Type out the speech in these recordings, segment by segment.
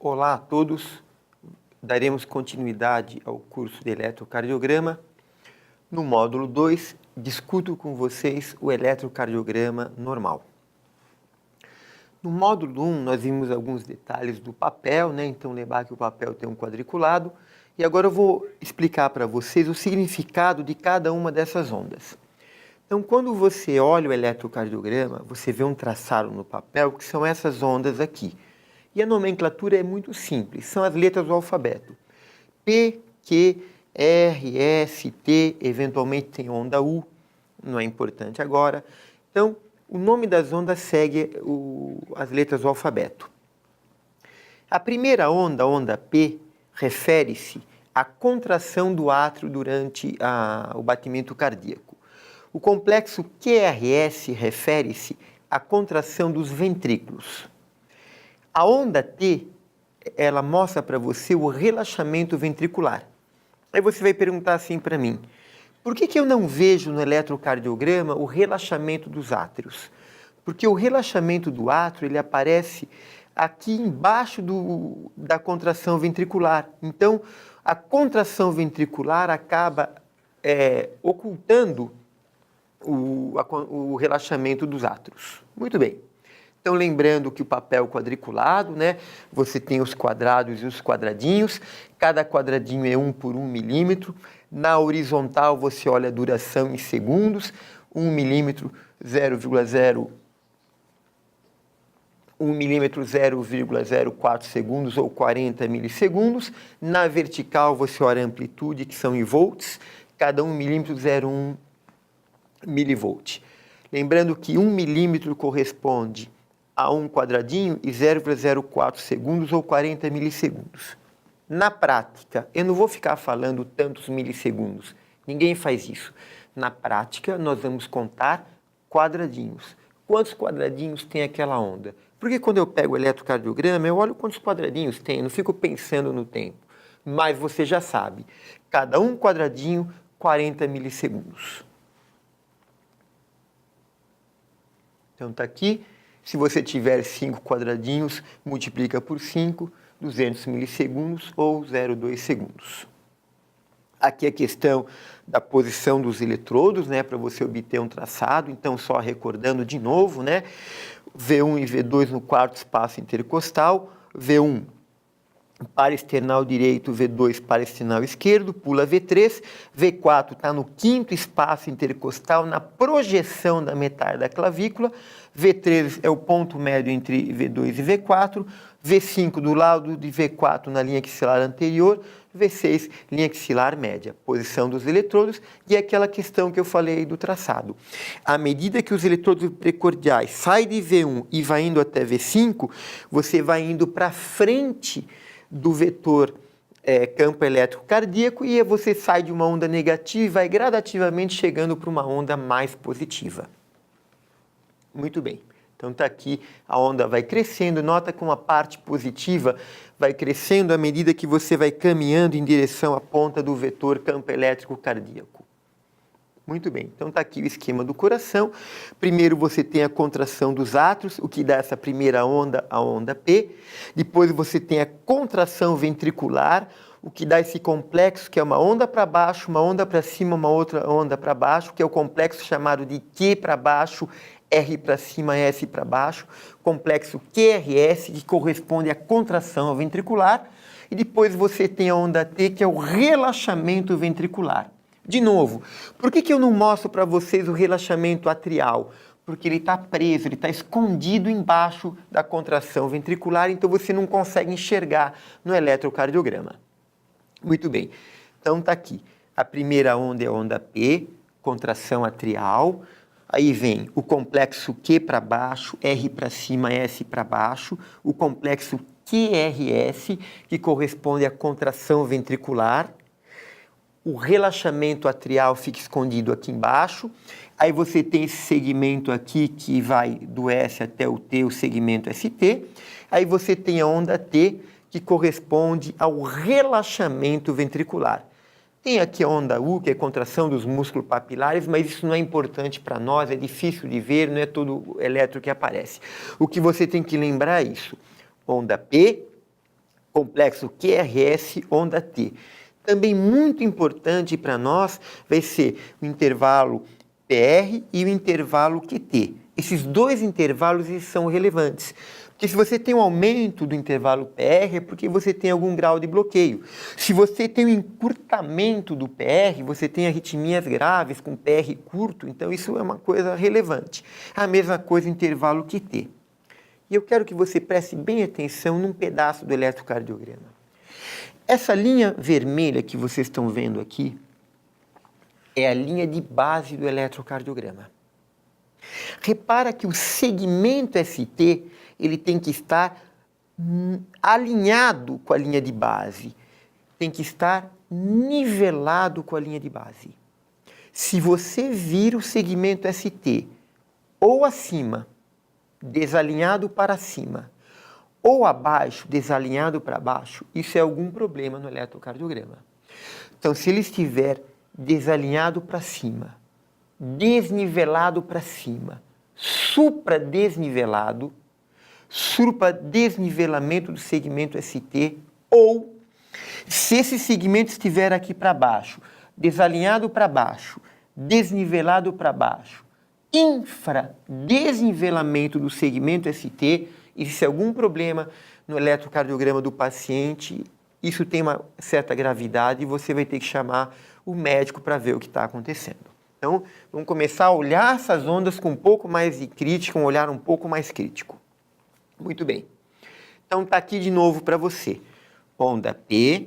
Olá a todos, daremos continuidade ao curso de eletrocardiograma. No módulo 2, discuto com vocês o eletrocardiograma normal. No módulo 1, nós vimos alguns detalhes do papel, Então, lembrar que o papel tem um quadriculado. E agora eu vou explicar para vocês o significado de cada uma dessas ondas. Então, quando você olha o eletrocardiograma, você vê um traçado no papel, que são essas ondas aqui. E a nomenclatura é muito simples, são as letras do alfabeto. P, Q, R, S, T, eventualmente tem onda U, não é importante agora. Então, o nome das ondas segue as letras do alfabeto. A primeira onda, a onda P, refere-se à contração do átrio durante o batimento cardíaco. O complexo QRS refere-se à contração dos ventrículos. A onda T, ela mostra para você o relaxamento ventricular. Aí você vai perguntar assim para mim, por que eu não vejo no eletrocardiograma o relaxamento dos átrios? Porque o relaxamento do átrio, ele aparece aqui embaixo da contração ventricular. Então, a contração ventricular acaba ocultando o relaxamento dos átrios. Muito bem. Então, lembrando que o papel quadriculado, Você tem os quadrados e os quadradinhos. Cada quadradinho é 1 por 1 milímetro. Na horizontal, você olha a duração em segundos. 1 milímetro, 0,04 segundos ou 40 milissegundos. Na vertical, você olha a amplitude, que são em volts. Cada 1 milímetro, 0,1 milivolt. Lembrando que 1 milímetro corresponde a um quadradinho e 0,04 segundos ou 40 milissegundos. Na prática, eu não vou ficar falando tantos milissegundos, ninguém faz isso. Na prática, nós vamos contar quadradinhos. Quantos quadradinhos tem aquela onda? Porque quando eu pego o eletrocardiograma, eu olho quantos quadradinhos tem, eu não fico pensando no tempo. Mas você já sabe, cada um quadradinho, 40 milissegundos. Então está aqui. Se você tiver 5 quadradinhos, multiplica por 5, 200 milissegundos ou 0,2 segundos. Aqui a questão da posição dos eletrodos, para você obter um traçado. Então, só recordando de novo, V1 e V2 no quarto espaço intercostal, V1 para external direito, V2 para external esquerdo, pula V3, V4 está no quinto espaço intercostal, na projeção da metade da clavícula, V3 é o ponto médio entre V2 e V4, V5 do lado de V4 na linha axilar anterior, V6, linha axilar média, posição dos eletrodos e aquela questão que eu falei do traçado. À medida que os eletrodos precordiais saem de V1 e vai indo até V5, você vai indo para frente do vetor campo elétrico cardíaco e você sai de uma onda negativa e vai gradativamente chegando para uma onda mais positiva. Muito bem. Então está aqui, a onda vai crescendo, nota que uma parte positiva vai crescendo à medida que você vai caminhando em direção à ponta do vetor campo elétrico cardíaco. Muito bem, então está aqui o esquema do coração. Primeiro você tem a contração dos átrios, o que dá essa primeira onda, a onda P. Depois você tem a contração ventricular, o que dá esse complexo, que é uma onda para baixo, uma onda para cima, uma outra onda para baixo, que é o complexo chamado de Q para baixo, R para cima, S para baixo. Complexo QRS, que corresponde à contração ventricular. E depois você tem a onda T, que é o relaxamento ventricular. De novo, por que eu não mostro para vocês o relaxamento atrial? Porque ele está preso, ele está escondido embaixo da contração ventricular, então você não consegue enxergar no eletrocardiograma. Muito bem, então está aqui. A primeira onda é a onda P, contração atrial. Aí vem o complexo Q para baixo, R para cima, S para baixo. O complexo QRS, que corresponde à contração ventricular. O relaxamento atrial fica escondido aqui embaixo. Aí você tem esse segmento aqui que vai do S até o T, o segmento ST. Aí você tem a onda T, que corresponde ao relaxamento ventricular. Tem aqui a onda U, que é a contração dos músculos papilares, mas isso não é importante para nós, é difícil de ver, não é todo o eletro que aparece. O que você tem que lembrar é isso. Onda P, complexo QRS, onda T. Também muito importante para nós vai ser o intervalo PR e o intervalo QT. Esses dois intervalos eles são relevantes. Porque se você tem um aumento do intervalo PR, é porque você tem algum grau de bloqueio. Se você tem um encurtamento do PR, você tem arritmias graves com PR curto, então isso é uma coisa relevante. A mesma coisa intervalo QT. E eu quero que você preste bem atenção num pedaço do eletrocardiograma. Essa linha vermelha que vocês estão vendo aqui é a linha de base do eletrocardiograma. Repara que o segmento ST ele tem que estar alinhado com a linha de base, tem que estar nivelado com a linha de base. Se você vir o segmento ST ou acima, desalinhado para cima, ou abaixo, desalinhado para baixo, isso é algum problema no eletrocardiograma. Então, se ele estiver desalinhado para cima, desnivelado para cima, supradesnivelamento do segmento ST, ou se esse segmento estiver aqui para baixo, desalinhado para baixo, desnivelado para baixo, infradesnivelamento do segmento ST, existe algum problema no eletrocardiograma do paciente, isso tem uma certa gravidade e você vai ter que chamar o médico para ver o que está acontecendo. Então, vamos começar a olhar essas ondas com um pouco mais de crítica, um olhar um pouco mais crítico. Muito bem. Então, está aqui de novo para você. Onda P,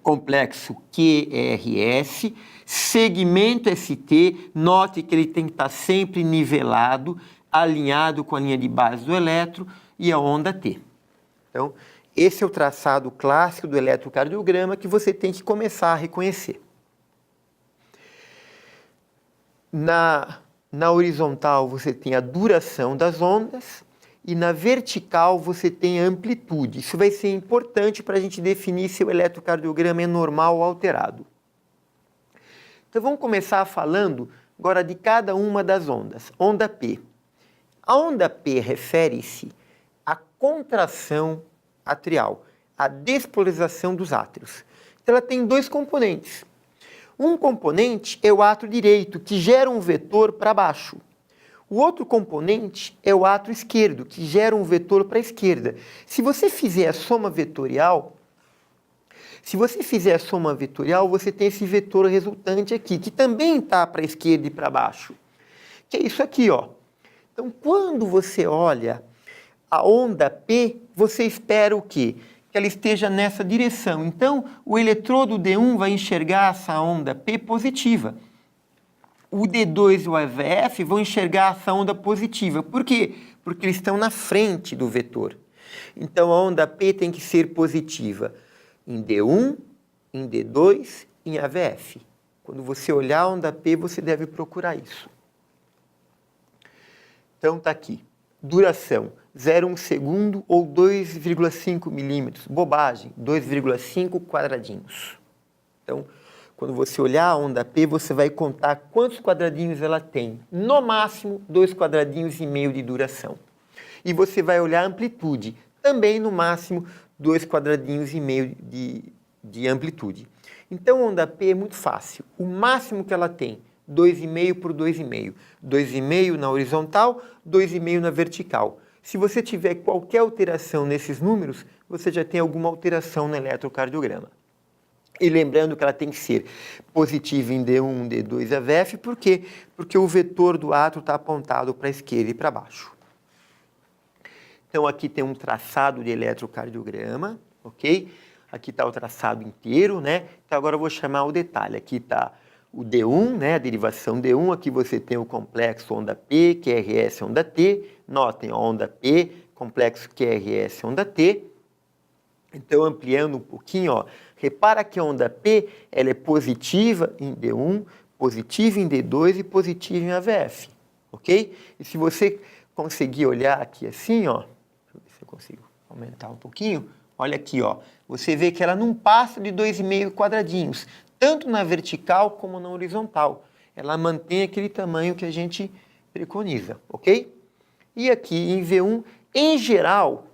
complexo QRS, segmento ST, note que ele tem que estar sempre nivelado, alinhado com a linha de base do eletro e a onda T. Então, esse é o traçado clássico do eletrocardiograma que você tem que começar a reconhecer. Na horizontal você tem a duração das ondas e na vertical você tem a amplitude. Isso vai ser importante para a gente definir se o eletrocardiograma é normal ou alterado. Então vamos começar falando agora de cada uma das ondas. Onda P. A onda P refere-se à contração atrial, à despolarização dos átrios. Então ela tem dois componentes. Um componente é o átrio direito, que gera um vetor para baixo. O outro componente é o átrio esquerdo, que gera um vetor para a esquerda. Se você fizer a soma vetorial, você tem esse vetor resultante aqui, que também está para a esquerda e para baixo. Que é isso aqui, ó. Então, quando você olha a onda P, você espera o quê? Que ela esteja nessa direção. Então, o eletrodo D1 vai enxergar essa onda P positiva. O D2 e o AVF vão enxergar essa onda positiva. Por quê? Porque eles estão na frente do vetor. Então, a onda P tem que ser positiva em D1, em D2 e em AVF. Quando você olhar a onda P, você deve procurar isso. Então, está aqui. Duração, 0,1 segundo ou 2,5 milímetros. Bobagem, 2,5 quadradinhos. Então, quando você olhar a onda P, você vai contar quantos quadradinhos ela tem. No máximo, 2,5 quadradinhos de duração. E você vai olhar a amplitude. Também, no máximo, 2,5 quadradinhos de amplitude. Então, a onda P é muito fácil. O máximo que ela tem, 2,5 por 2,5. 2,5 na horizontal, 2,5 na vertical. Se você tiver qualquer alteração nesses números, você já tem alguma alteração no eletrocardiograma. E lembrando que ela tem que ser positiva em D1, D2 e AVF, por quê? Porque o vetor do átrio está apontado para a esquerda e para baixo. Então, aqui tem um traçado de eletrocardiograma, ok? Aqui está o traçado inteiro, né? Então, agora eu vou chamar o detalhe. Aqui está o D1, né? A derivação D1. Aqui você tem o complexo onda P, QRS, onda T. Notem, a onda P, complexo QRS, onda T. Então, ampliando um pouquinho, ó, repara que a onda P ela é positiva em D1, positiva em D2 e positiva em AVF, ok? E se você conseguir olhar aqui assim, ó, deixa eu ver se eu consigo aumentar um pouquinho, olha aqui, ó, você vê que ela não passa de 2,5 quadradinhos, tanto na vertical como na horizontal. Ela mantém aquele tamanho que a gente preconiza, ok? E aqui em V1, em geral,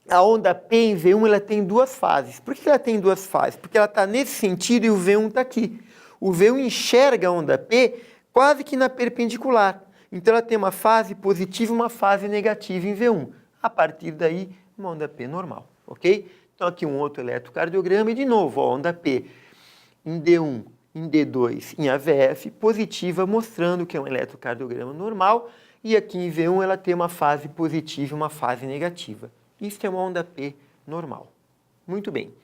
a onda P em V1 ela tem duas fases. Por que ela tem duas fases? Porque ela está nesse sentido e o V1 está aqui. O V1 enxerga a onda P quase que na perpendicular. Então ela tem uma fase positiva e uma fase negativa em V1. A partir daí, uma onda P normal, ok? Então aqui um outro eletrocardiograma e de novo, a onda P em D1, em D2, em AVF, positiva, mostrando que é um eletrocardiograma normal. E aqui em V1 ela tem uma fase positiva e uma fase negativa. Isso é uma onda P normal. Muito bem.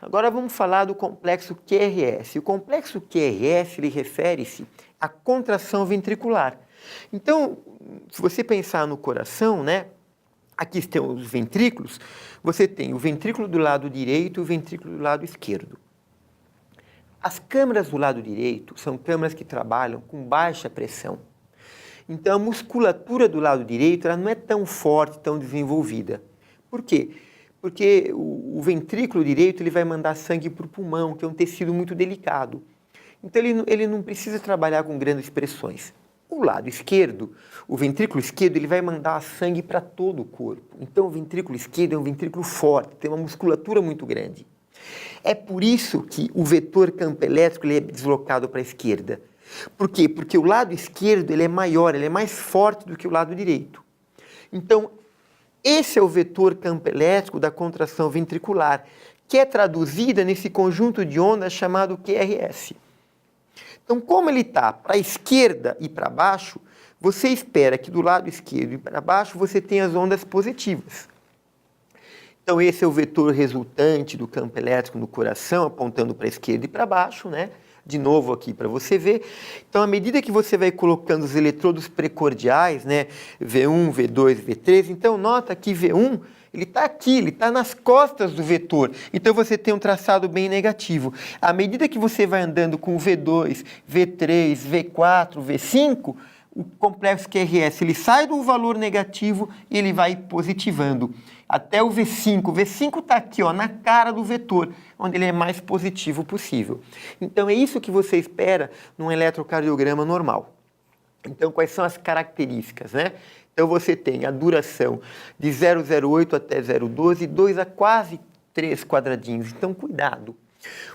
Agora vamos falar do complexo QRS. O complexo QRS ele refere-se à contração ventricular. Então, se você pensar no coração, né? Aqui estão os ventrículos. Você tem o ventrículo do lado direito e o ventrículo do lado esquerdo. As câmaras do lado direito são câmaras que trabalham com baixa pressão. Então, a musculatura do lado direito ela não é tão forte, tão desenvolvida. Por quê? Porque o ventrículo direito ele vai mandar sangue para o pulmão, que é um tecido muito delicado. Então, ele não precisa trabalhar com grandes pressões. O lado esquerdo, o ventrículo esquerdo, ele vai mandar sangue para todo o corpo. Então, o ventrículo esquerdo é um ventrículo forte, tem uma musculatura muito grande. É por isso que o vetor campo elétrico ele é deslocado para a esquerda. Por quê? Porque o lado esquerdo ele é maior, ele é mais forte do que o lado direito. Então, esse é o vetor campo elétrico da contração ventricular, que é traduzida nesse conjunto de ondas chamado QRS. Então, como ele está para a esquerda e para baixo, você espera que do lado esquerdo e para baixo você tenha as ondas positivas. Então, esse é o vetor resultante do campo elétrico no coração, apontando para a esquerda e para baixo, né? De novo aqui para você ver. Então, à medida que você vai colocando os eletrodos precordiais, né? V1, V2, V3, então nota que V1, ele está aqui, ele está nas costas do vetor. Então, você tem um traçado bem negativo. À medida que você vai andando com V2, V3, V4, V5, o complexo QRS ele sai do valor negativo e ele vai positivando até o V5. O V5 está aqui, ó, na cara do vetor, onde ele é mais positivo possível. Então, é isso que você espera num eletrocardiograma normal. Então, quais são as características, né? Então, você tem a duração de 0,08 até 0,12, 2 a quase 3 quadradinhos. Então, cuidado.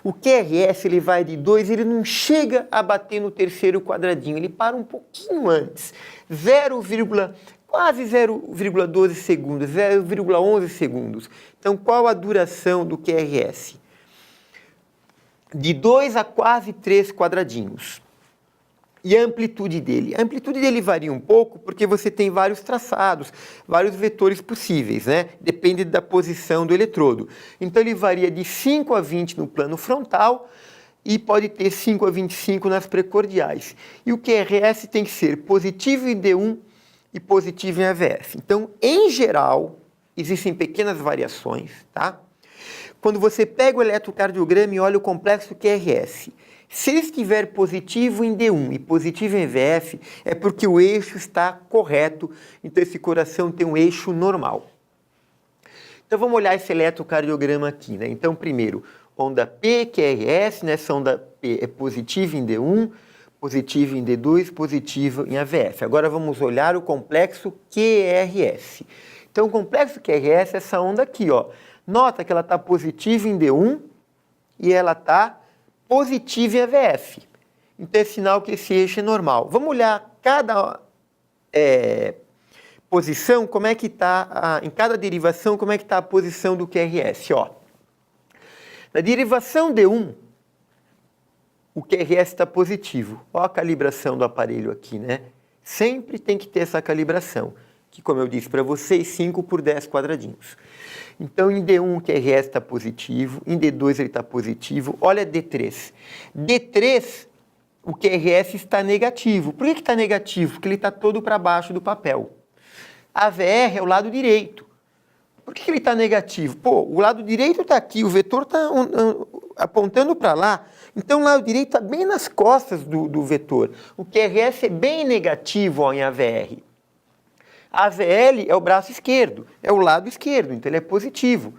O QRS ele vai de 2, ele não chega a bater no terceiro quadradinho, ele para um pouquinho antes, quase 0,12 segundos, 0,11 segundos. Então, qual a duração do QRS? De 2 a quase 3 quadradinhos. E a amplitude dele? A amplitude dele varia um pouco porque você tem vários traçados, vários vetores possíveis, né? Depende da posição do eletrodo. Então, ele varia de 5 a 20 no plano frontal e pode ter 5 a 25 nas precordiais. E o QRS tem que ser positivo em D1 e positivo em AVF. Então, em geral, existem pequenas variações, tá? Quando você pega o eletrocardiograma e olha o complexo QRS, se ele estiver positivo em D1 e positivo em VF, é porque o eixo está correto, então esse coração tem um eixo normal. Então vamos olhar esse eletrocardiograma aqui, né? Então primeiro, onda P, QRS, né? Essa onda P é positiva em D1, positiva em D2, positiva em AVF. Agora vamos olhar o complexo QRS. Então o complexo QRS é essa onda aqui, ó. Nota que ela está positiva em D1 e ela está positivo em AVF. Então é sinal que esse eixo é normal. Vamos olhar cada posição, como é que está, em cada derivação, como é que está a posição do QRS. Ó. Na derivação D1, o QRS está positivo. Olha a calibração do aparelho aqui, né? Sempre tem que ter essa calibração, que como eu disse para vocês, 5 por 10 quadradinhos. Então, em D1 o QRS está positivo, em D2 ele está positivo. Olha D3. D3, o QRS está negativo. Por que está negativo? Porque ele está todo para baixo do papel. AVR é o lado direito. Por que ele está negativo? Pô, o lado direito está aqui, o vetor está apontando para lá. Então, o lado direito está bem nas costas do vetor. O QRS é bem negativo ó, em AVR. A AVL é o braço esquerdo, é o lado esquerdo, então ele é positivo.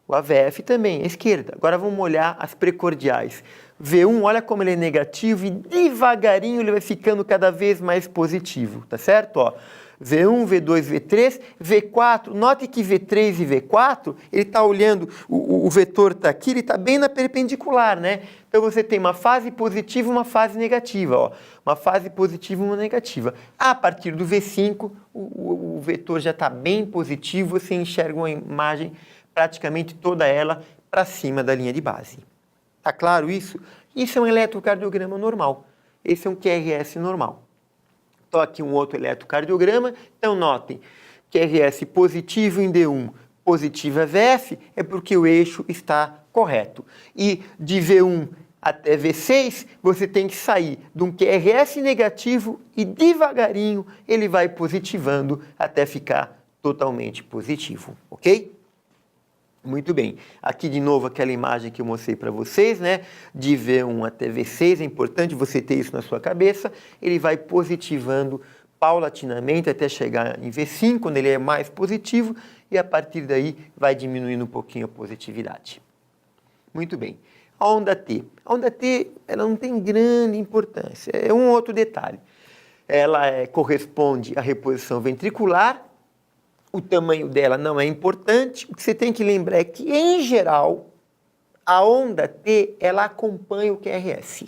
O AVF também é esquerda. Agora vamos olhar as precordiais. V1, olha como ele é negativo e devagarinho ele vai ficando cada vez mais positivo, tá certo? Ó, V1, V2, V3, V4, note que V3 e V4, ele está olhando, o vetor está aqui, ele está bem na perpendicular, né? Então você tem uma fase positiva e uma fase negativa, ó. Uma fase positiva e uma negativa. A partir do V5, o vetor já está bem positivo, você enxerga uma imagem, praticamente toda ela, para cima da linha de base. Tá claro isso? Isso é um eletrocardiograma normal. Esse é um QRS normal. Então, aqui um outro eletrocardiograma. Então, notem, QRS positivo em D1, positivo é VF, é porque o eixo está correto. E de V1 até V6, você tem que sair de um QRS negativo e devagarinho ele vai positivando até ficar totalmente positivo, ok? Muito bem. Aqui de novo aquela imagem que eu mostrei para vocês, né? De V1 até V6, é importante você ter isso na sua cabeça. Ele vai positivando paulatinamente até chegar em V5, quando ele é mais positivo, e a partir daí vai diminuindo um pouquinho a positividade. Muito bem. A onda T. A onda T, ela não tem grande importância. É um outro detalhe. Ela corresponde à reposição ventricular. O tamanho dela não é importante. O que você tem que lembrar é que, em geral, a onda T, ela acompanha o QRS.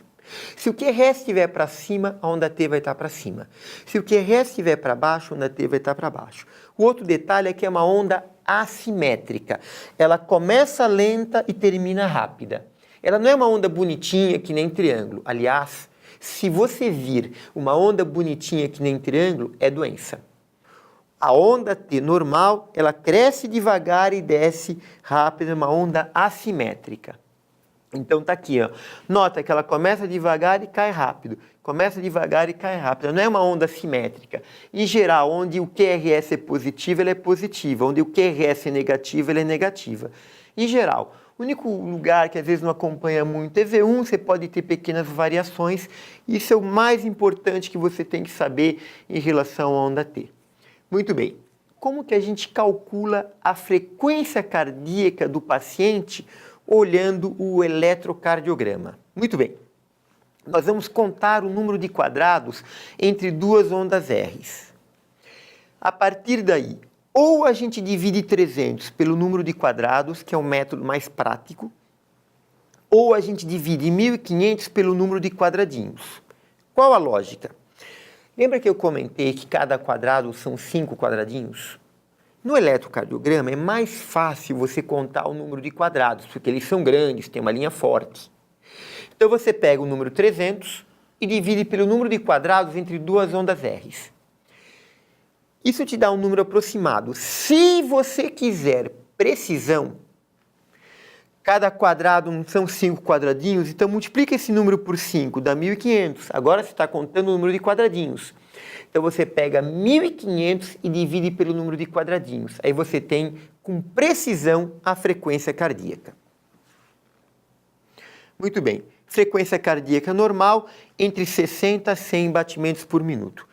Se o QRS estiver para cima, a onda T vai estar para cima. Se o QRS estiver para baixo, a onda T vai estar para baixo. O outro detalhe é que é uma onda assimétrica. Ela começa lenta e termina rápida. Ela não é uma onda bonitinha que nem triângulo. Aliás, se você vir uma onda bonitinha que nem triângulo, é doença. A onda T normal, ela cresce devagar e desce rápido, é uma onda assimétrica. Então tá aqui, ó. Nota que ela começa devagar e cai rápido. Começa devagar e cai rápido. Não é uma onda simétrica. Em geral, onde o QRS é positivo, ela é positiva. Onde o QRS é negativo, ela é negativa. Em geral, o único lugar que às vezes não acompanha muito é V1, você pode ter pequenas variações. Isso é o mais importante que você tem que saber em relação à onda T. Muito bem. Como que a gente calcula a frequência cardíaca do paciente olhando o eletrocardiograma? Muito bem. Nós vamos contar o número de quadrados entre duas ondas R's. A partir daí, ou a gente divide 300 pelo número de quadrados, que é o método mais prático, ou a gente divide 1.500 pelo número de quadradinhos. Qual a lógica? Lembra que eu comentei que cada quadrado são 5 quadradinhos? No eletrocardiograma é mais fácil você contar o número de quadrados, porque eles são grandes, tem uma linha forte. Então você pega o número 300 e divide pelo número de quadrados entre duas ondas R's. Isso te dá um número aproximado. Se você quiser precisão, cada quadrado são 5 quadradinhos, então multiplica esse número por 5, dá 1.500. Agora você está contando o número de quadradinhos. Então você pega 1.500 e divide pelo número de quadradinhos. Aí você tem com precisão a frequência cardíaca. Muito bem. Frequência cardíaca normal entre 60 a 100 batimentos por minuto.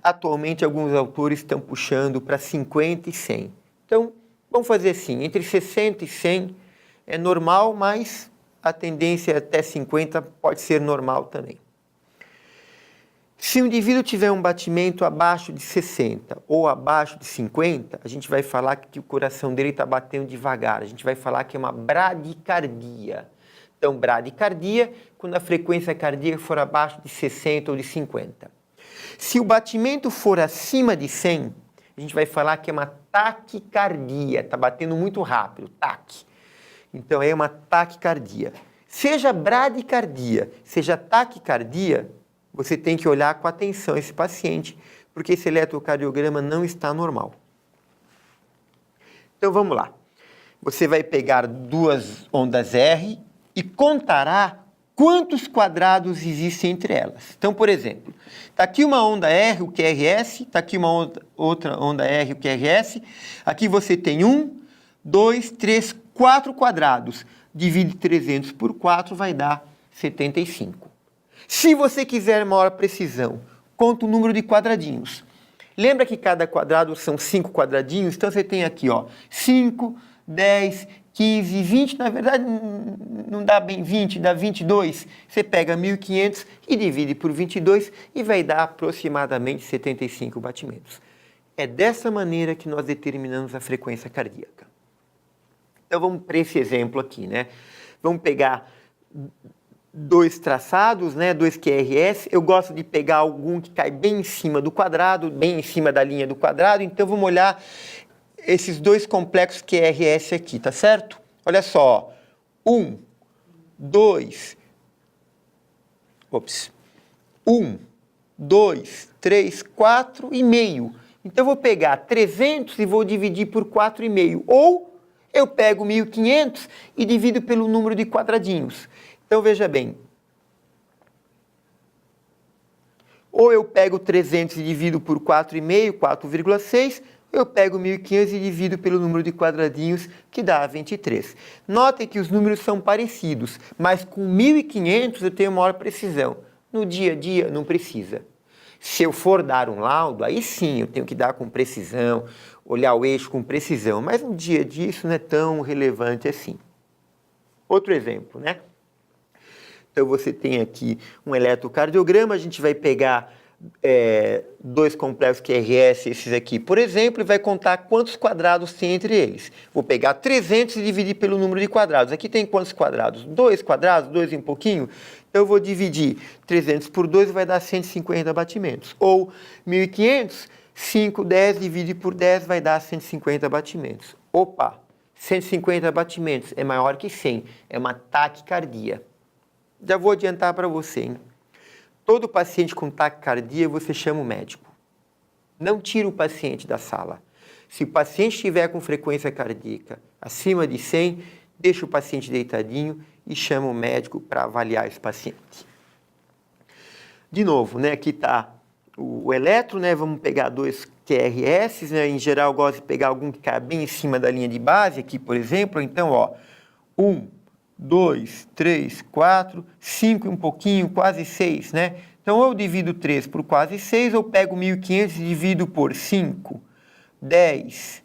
Atualmente alguns autores estão puxando para 50 e 100. Então vamos fazer assim, entre 60 e 100 é normal, mas a tendência até 50 pode ser normal também. Se o indivíduo tiver um batimento abaixo de 60 ou abaixo de 50, a gente vai falar que o coração dele está batendo devagar. A gente vai falar que é uma bradicardia. Então, bradicardia, quando a frequência cardíaca for abaixo de 60 ou de 50. Se o batimento for acima de 100, a gente vai falar que é uma taquicardia. Está batendo muito rápido, taque. Então, é uma taquicardia. Seja bradicardia, seja taquicardia, você tem que olhar com atenção esse paciente, porque esse eletrocardiograma não está normal. Então, vamos lá. Você vai pegar duas ondas R e contará quantos quadrados existem entre elas. Então, por exemplo, está aqui uma onda R, o QRS, está aqui uma outra onda R, o QRS. Aqui você tem 1, 2, 3, 4 quadrados. Divide 300 por 4, vai dar 75. Se você quiser maior precisão, conta o número de quadradinhos. Lembra que cada quadrado são 5 quadradinhos? Então você tem aqui, ó, 5, 10, 15, 20, na verdade não dá bem 20, dá 22. Você pega 1.500 e divide por 22 e vai dar aproximadamente 75 batimentos. É dessa maneira que nós determinamos a frequência cardíaca. Então vamos para esse exemplo aqui, né? Vamos pegar dois traçados, né? Dois QRS. Eu gosto de pegar algum que cai bem em cima do quadrado, bem em cima da linha do quadrado. Então vamos olhar esses dois complexos QRS aqui, tá certo? Olha só, 1, 2, 3, 4,5. Então eu vou pegar 300 e vou dividir por 4,5. Ou eu pego 1.500 e divido pelo número de quadradinhos. Então veja bem. Ou eu pego 300 e divido por 4,5, 4,6. Eu pego 1.500 e divido pelo número de quadradinhos, que dá 23. Notem que os números são parecidos, mas com 1.500 eu tenho maior precisão. No dia a dia, não precisa. Se eu for dar um laudo, aí sim eu tenho que dar com precisão, olhar o eixo com precisão, mas no dia a dia isso não é tão relevante assim. Outro exemplo, né? Então você tem aqui um eletrocardiograma, a gente vai pegar dois complexos QRS, esses aqui, por exemplo, e vai contar quantos quadrados tem entre eles. Vou pegar 300 e dividir pelo número de quadrados. Aqui tem quantos quadrados? 2 quadrados, 2 e um pouquinho. Então eu vou dividir 300 por 2 e vai dar 150 batimentos. Ou 1.500, 5, 10, divide por 10 vai dar 150 batimentos. Opa, 150 batimentos é maior que 100, é uma taquicardia. Já vou adiantar para você, hein? Todo paciente com taquicardia, você chama o médico. Não tira o paciente da sala. Se o paciente estiver com frequência cardíaca acima de 100, deixa o paciente deitadinho e chama o médico para avaliar esse paciente. De novo, né, aqui está o eletro, né, vamos pegar dois QRS, né, em geral eu gosto de pegar algum que cai bem em cima da linha de base, aqui por exemplo, então, ó, 1, 2, 3, 4, 5 e um pouquinho, quase 6, né? Então, eu divido 3 por quase 6, eu pego 1.500 e divido por 5, 10,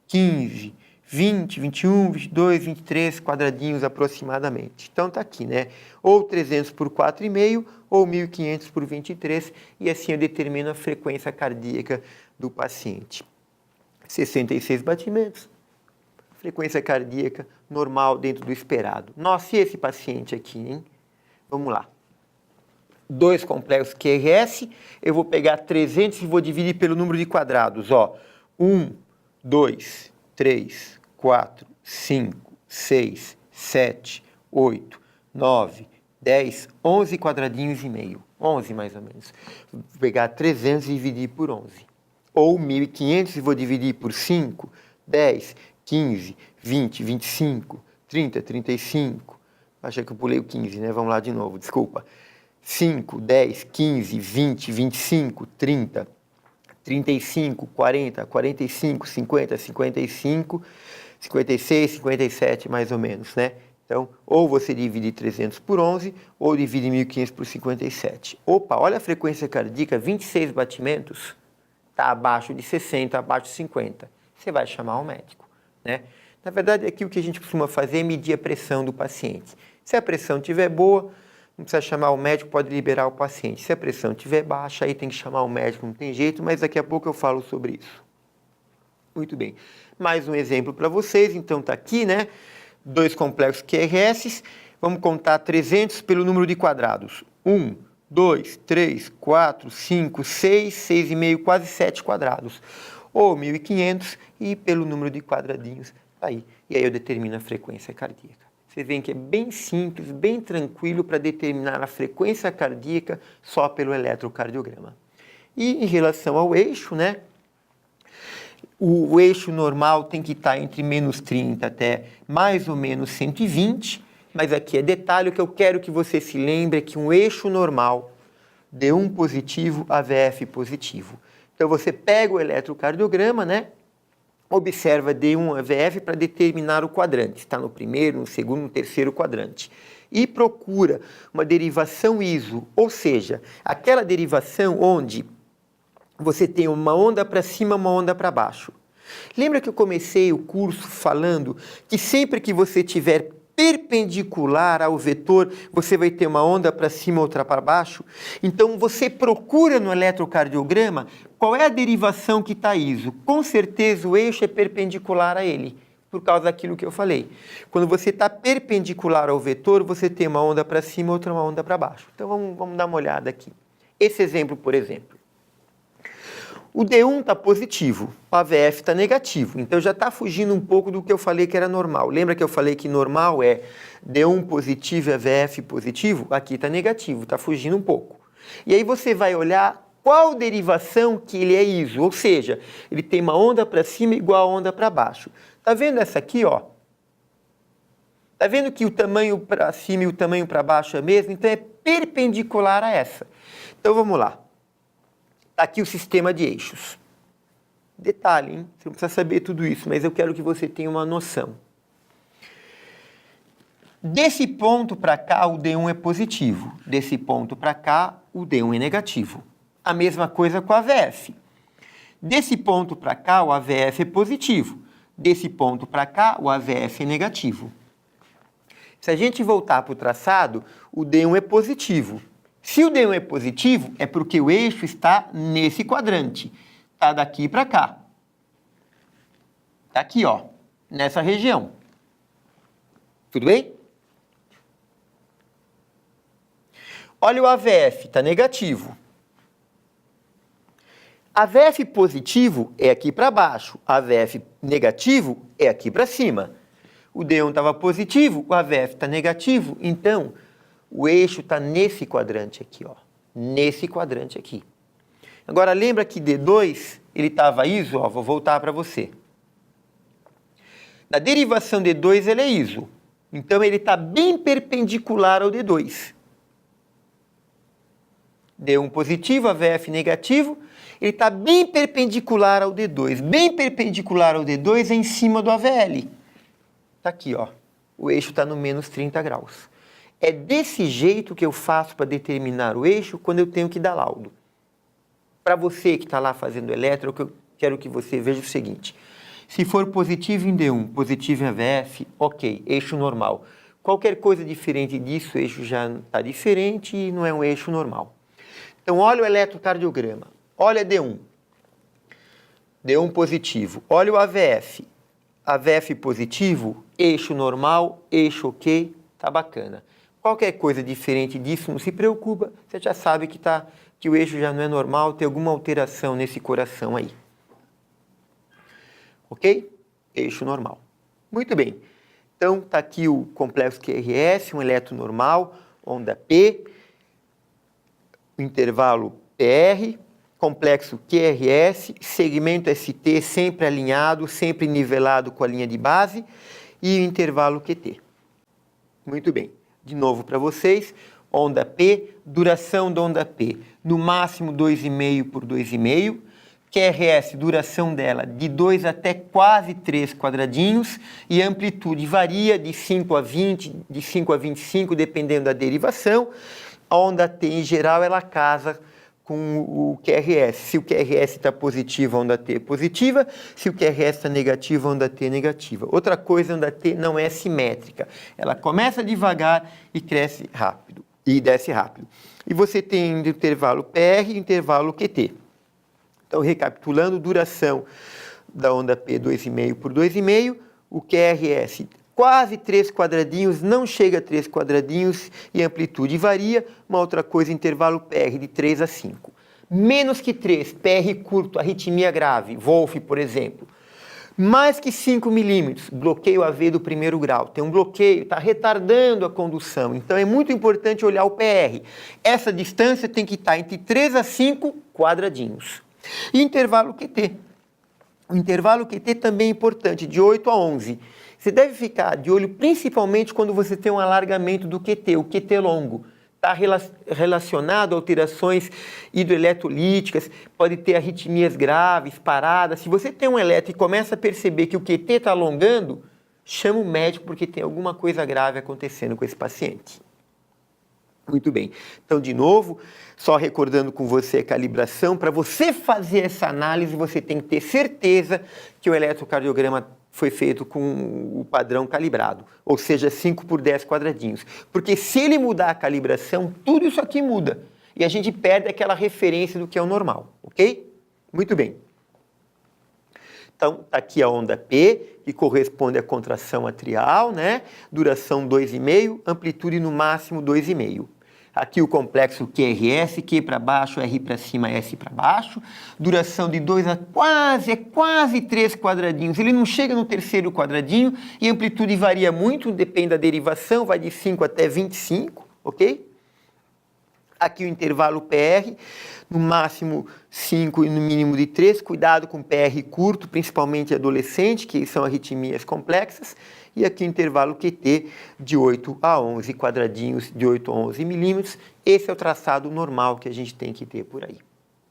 15, 20, 21, 22, 23 quadradinhos aproximadamente. Então, tá aqui, né? Ou 300 por 4,5, ou 1.500 por 23, e assim eu determino a frequência cardíaca do paciente. 66 batimentos. Frequência cardíaca normal dentro do esperado. Nossa, e esse paciente aqui, hein? Vamos lá. Dois complexos QRS, eu vou pegar 300 e vou dividir pelo número de quadrados, ó. 1, 2, 3, 4, 5, 6, 7, 8, 9, 10, 11 quadradinhos e meio. 11 mais ou menos. Vou pegar 300 e dividir por 11. Ou 1.500 e vou dividir por 5, 10, 15, 20, 25, 30, 35. Achei que eu pulei o 15, né? Vamos lá de novo, desculpa. 5, 10, 15, 20, 25, 30, 35, 40, 45, 50, 55, 56, 57 mais ou menos, né? Então, ou você divide 300 por 11, ou divide 1.500 por 57. Opa, olha a frequência cardíaca, 26 batimentos, está abaixo de 60, abaixo de 50. Você vai chamar o médico, né? Na verdade, aqui o que a gente costuma fazer é medir a pressão do paciente. Se a pressão estiver boa, não precisa chamar o médico, pode liberar o paciente. Se a pressão estiver baixa, aí tem que chamar o médico, não tem jeito, mas daqui a pouco eu falo sobre isso. Muito bem. Mais um exemplo para vocês, então tá aqui, né? Dois complexos QRS, vamos contar 300 pelo número de quadrados. 1, 2, 3, 4, 5, 6, 6,5, quase 7 quadrados. Ou 1.500 e pelo número de quadradinhos, aí. E aí eu determino a frequência cardíaca. Vocês veem que é bem simples, bem tranquilo para determinar a frequência cardíaca só pelo eletrocardiograma. E em relação ao eixo, né? O eixo normal tem que estar entre menos 30 até mais ou menos 120, mas aqui é detalhe, o que eu quero que você se lembre é que um eixo normal, D1 positivo, AVF positivo. Então você pega o eletrocardiograma, né? Observa D1 AVF para determinar o quadrante. Está no primeiro, no segundo, no terceiro quadrante. E procura uma derivação ISO, ou seja, aquela derivação onde você tem uma onda para cima, uma onda para baixo. Lembra que eu comecei o curso falando que sempre que você tiver perpendicular ao vetor, você vai ter uma onda para cima, outra para baixo? Então, você procura no eletrocardiograma qual é a derivação que está ISO. Com certeza, o eixo é perpendicular a ele, por causa daquilo que eu falei. Quando você está perpendicular ao vetor, você tem uma onda para cima, outra uma onda para baixo. Então, vamos dar uma olhada aqui. Esse exemplo, por exemplo. O D1 está positivo, o AVF está negativo. Então, já está fugindo um pouco do que eu falei que era normal. Lembra que eu falei que normal é D1 positivo e AVF positivo? Aqui está negativo, está fugindo um pouco. E aí você vai olhar qual derivação que ele é ISO, ou seja, ele tem uma onda para cima igual a onda para baixo. Está vendo essa aqui, ó? Está vendo que o tamanho para cima e o tamanho para baixo é mesmo? Então, é perpendicular a essa. Então, vamos lá. Está aqui o sistema de eixos. Detalhe, hein? Você não precisa saber tudo isso, mas eu quero que você tenha uma noção. Desse ponto para cá, o D1 é positivo. Desse ponto para cá, o D1 é negativo. A mesma coisa com a AVF. Desse ponto para cá, o AVF é positivo. Desse ponto para cá, o AVF é negativo. Se a gente voltar para o traçado, o D1 é positivo. Se o D1 é positivo, é porque o eixo está nesse quadrante. Está daqui para cá. Está aqui, ó, nessa região. Tudo bem? Olha o AVF, está negativo. AVF positivo é aqui para baixo. AVF negativo é aqui para cima. O D1 estava positivo, o AVF está negativo, então o eixo está nesse quadrante aqui, ó. Nesse quadrante aqui. Agora, lembra que D2, ele estava ISO? Ó, vou voltar para você. Na derivação D2, ele é ISO. Então, ele está bem perpendicular ao D2. D1 positivo, AVF negativo, ele está bem perpendicular ao D2. Bem perpendicular ao D2 é em cima do AVL. Está aqui, ó. O eixo está no menos 30 graus. É desse jeito que eu faço para determinar o eixo quando eu tenho que dar laudo. Para você que está lá fazendo eletro, eu quero que você veja o seguinte. Se for positivo em D1, positivo em AVF, ok, eixo normal. Qualquer coisa diferente disso, o eixo já está diferente e não é um eixo normal. Então, olha o eletrocardiograma. Olha D1. D1 positivo. Olha o AVF. AVF positivo, eixo normal, eixo ok, tá bacana. Qualquer coisa diferente disso, não se preocupa, você já sabe que o eixo já não é normal, tem alguma alteração nesse coração aí. Ok? Eixo normal. Muito bem. Então, está aqui o complexo QRS, um eletro normal, onda P, o intervalo PR, complexo QRS, segmento ST sempre alinhado, sempre nivelado com a linha de base e o intervalo QT. Muito bem. De novo para vocês, onda P, duração da onda P, no máximo 2,5 por 2,5, QRS, duração dela de 2 até quase 3 quadradinhos, e a amplitude varia de 5 a 20, de 5 a 25, dependendo da derivação. A onda T, em geral, ela casa com o QRS. Se o QRS está positivo, a onda T é positiva. Se o QRS está negativo, a onda T é negativa. Outra coisa, a onda T não é simétrica. Ela começa devagar e cresce rápido, e desce rápido. E você tem o intervalo PR e o intervalo QT. Então, recapitulando, duração da onda P 2,5 por 2,5, o QRS quase 3 quadradinhos, não chega a 3 quadradinhos e a amplitude varia. Uma outra coisa, intervalo PR de 3 a 5. Menos que 3, PR curto, arritmia grave, Wolff, por exemplo. Mais que 5 milímetros, bloqueio AV do primeiro grau. Tem um bloqueio, está retardando a condução. Então, é muito importante olhar o PR. Essa distância tem que estar entre 3 a 5 quadradinhos. E intervalo QT. O intervalo QT também é importante, de 8 a 11. Você deve ficar de olho principalmente quando você tem um alargamento do QT, o QT longo. Está relacionado a alterações hidroeletrolíticas, pode ter arritmias graves, paradas. Se você tem um eletro e começa a perceber que o QT está alongando, chama o médico porque tem alguma coisa grave acontecendo com esse paciente. Muito bem. Então, de novo, só recordando com você a calibração, para você fazer essa análise, você tem que ter certeza que o eletrocardiograma foi feito com o padrão calibrado, ou seja, 5 por 10 quadradinhos. Porque se ele mudar a calibração, tudo isso aqui muda. E a gente perde aquela referência do que é o normal, ok? Muito bem. Então, está aqui a onda P, que corresponde à contração atrial, né? Duração 2,5, amplitude no máximo 2,5. Aqui o complexo QRS, Q para baixo, R para cima, S para baixo. Duração de 2 a quase 3 quadradinhos. Ele não chega no terceiro quadradinho e a amplitude varia muito, depende da derivação, vai de 5 até 25, ok? Aqui o intervalo PR, no máximo 5 e no mínimo de 3. Cuidado com PR curto, principalmente adolescente, que são arritmias complexas. E aqui o intervalo QT de 8 a 11 quadradinhos, de 8 a 11 milímetros. Esse é o traçado normal que a gente tem que ter por aí.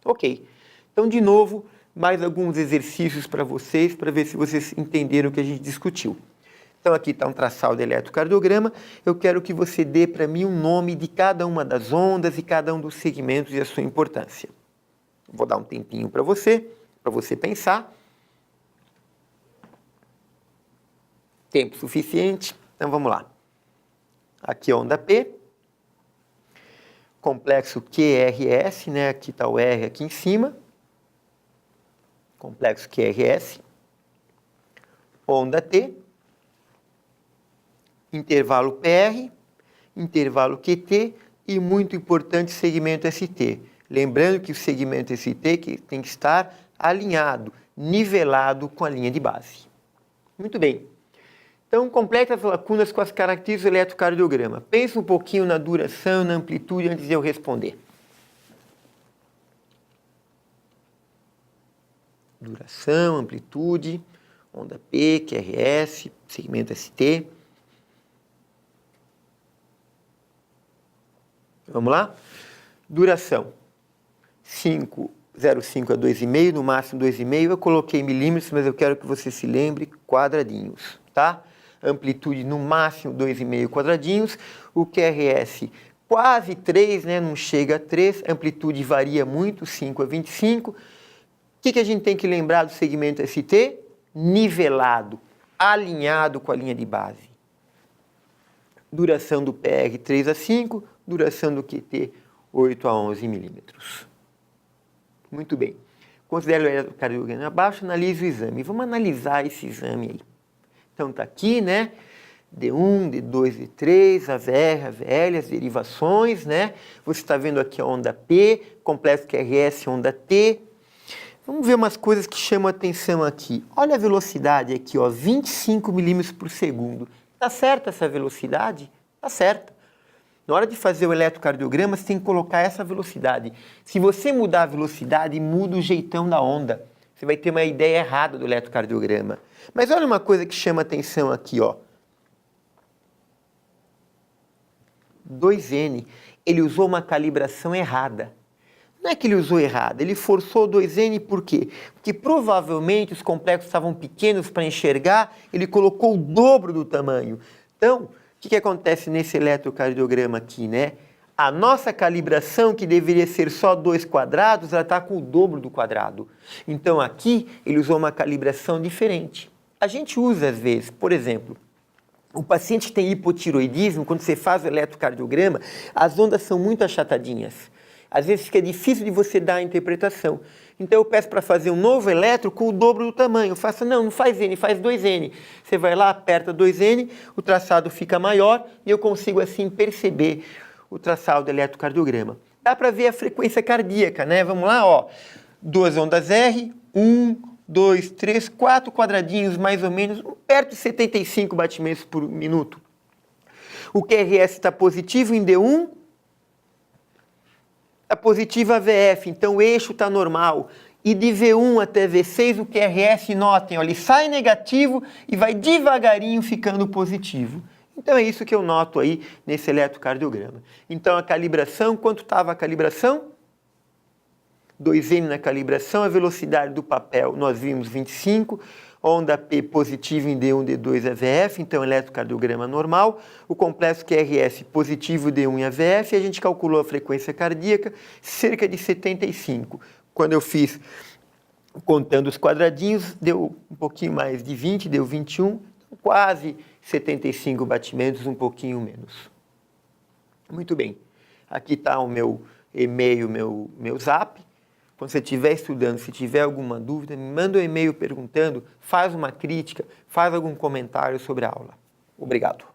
Ok. Então, de novo, mais alguns exercícios para vocês ver se vocês entenderam o que a gente discutiu. Então, aqui está um traçado de eletrocardiograma. Eu quero que você dê para mim um nome de cada uma das ondas e cada um dos segmentos e a sua importância. Vou dar um tempinho para você pensar. Tempo suficiente. Então, vamos lá. Aqui a onda P. Complexo QRS, né? Aqui está o R aqui em cima. Complexo QRS. Onda T. Intervalo PR. Intervalo QT. E, muito importante, segmento ST. Lembrando que o segmento ST tem que estar alinhado, nivelado com a linha de base. Muito bem. Então, completa as lacunas com as características do eletrocardiograma. Pensa um pouquinho na duração, na amplitude, antes de eu responder. Duração, amplitude, onda P, QRS, segmento ST. Vamos lá? Duração. 0,5 a 2,5, no máximo 2,5. Eu coloquei milímetros, mas eu quero que você se lembre quadradinhos, tá? Amplitude no máximo 2,5 quadradinhos, o QRS quase 3, né? Não chega a 3, amplitude varia muito, 5 a 25. O que a gente tem que lembrar do segmento ST? Nivelado, alinhado com a linha de base. Duração do PR 3 a 5, duração do QT 8 a 11 milímetros. Muito bem. Considere o eletrocardiograma abaixo, analise o exame. Vamos analisar esse exame aí. Então, está aqui, né? D1, D2, D3, AVR, AVL, as derivações, né? Você está vendo aqui a onda P, complexo QRS, onda T. Vamos ver umas coisas que chamam a atenção aqui. Olha a velocidade aqui, ó, 25 milímetros por segundo. Está certa essa velocidade? Está certa. Na hora de fazer o eletrocardiograma, você tem que colocar essa velocidade. Se você mudar a velocidade, muda o jeitão da onda. Você vai ter uma ideia errada do eletrocardiograma. Mas olha uma coisa que chama atenção aqui, ó. 2N, ele usou uma calibração errada. Não é que ele usou errado, ele forçou 2N por quê? Porque provavelmente os complexos estavam pequenos para enxergar, ele colocou o dobro do tamanho. Então, o que acontece nesse eletrocardiograma aqui, né? A nossa calibração, que deveria ser só 2 quadrados, ela está com o dobro do quadrado. Então, aqui, ele usou uma calibração diferente. A gente usa, às vezes, por exemplo, o paciente que tem hipotiroidismo, quando você faz o eletrocardiograma, as ondas são muito achatadinhas. Às vezes fica difícil de você dar a interpretação. Então eu peço para fazer um novo eletro com o dobro do tamanho. Eu faço, não faz N, faz 2N. Você vai lá, aperta 2N, o traçado fica maior e eu consigo assim perceber o traçado do eletrocardiograma. Dá para ver a frequência cardíaca, né? Vamos lá, ó. 2 ondas R, 1, 2, 3, 4 quadradinhos mais ou menos, perto de 75 batimentos por minuto. O QRS está positivo em D1, está positivo a VF, então o eixo está normal. E de V1 até V6 o QRS, notem, ó, ele sai negativo e vai devagarinho ficando positivo. Então é isso que eu noto aí nesse eletrocardiograma. Então a calibração, quanto estava a calibração? 2M na calibração, a velocidade do papel nós vimos 25, onda P positivo em D1, D2 AVF, então eletrocardiograma normal, o complexo QRS positivo D1 em AVF, e a gente calculou a frequência cardíaca, cerca de 75. Quando eu fiz, contando os quadradinhos, deu um pouquinho mais de 20, deu 21, quase 75 batimentos, um pouquinho menos. Muito bem, aqui está o meu e-mail, meu zap. Quando você estiver estudando, se tiver alguma dúvida, me manda um e-mail perguntando, faz uma crítica, faz algum comentário sobre a aula. Obrigado.